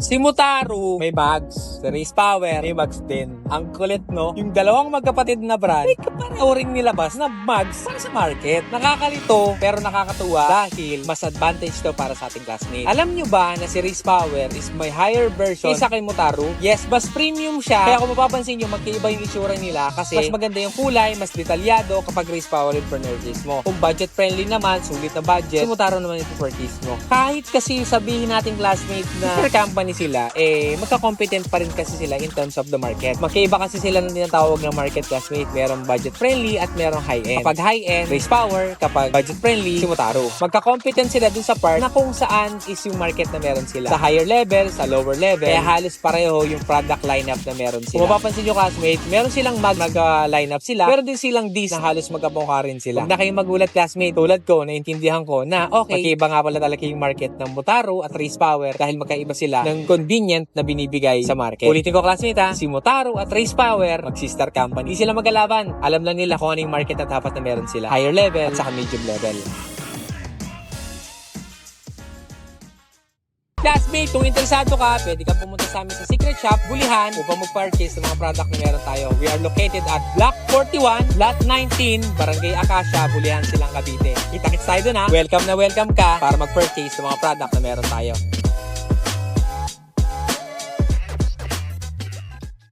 Si Mutaru, may bags. Si Race Power, may bags din. Ang kulit, no? Yung dalawang magkapatid na brand, may kapareho ring nilabas na bags para sa market. Nakakalito, pero nakakatuwa dahil mas advantage to para sa ating classmates. Alam nyo ba na si Race Power is my higher version kaysa kay Mutaru? Yes, mas premium siya. Kaya kung mapapansin nyo, magkaiba yung itsura nila kasi mas maganda yung kulay, mas detalyado kapag Race Power yung purchase mo. Kung budget friendly naman, sulit na budget, si Mutaru naman yung purchase mo. Kahit kasi sabihin nating classmate na company sila, magka-competent pa rin kasi sila in terms of the market. Magkaiba kasi sila ng tinatawag na market classmate. Merong budget friendly at merong high-end. Kapag high-end, Race Power. Kapag budget friendly, si Mutaru. Magka-competent sila dun sa part na kung saan is yung market na meron sila. Sa higher level, sa lower level, kaya halos pareho yung product lineup na meron sila. Kung mapapansin nyo classmate, meron silang mag-lineup sila, meron din silang dis na halos magkabungka rin sila. Huwag na kayong magulat classmate, tulad ko, naintindihan ko na okay, magkaiba nga pala talaga yung market ng Mutaru at Race Power dahil magkaiba sila ng convenient na binibigay sa market. Ulitin ko classmate ha, si Mutaru at Race Power, mag-sister company. Hindi sila magalaban. Alam lang nila kung ano yung market na dapat na meron sila. Higher level at saka medium level. Classmate, kung interesado ka, pwede kang pumunta sa amin sa Secret Shop, Bulihan, upang mag-purchase ng mga product na meron tayo. We are located at Block 41, Lot 19, Barangay Acacia, Bulihan, Silang Cavite. Kita-kits tayo dun ha. Welcome na welcome ka para mag-purchase ng mga product na meron tayo.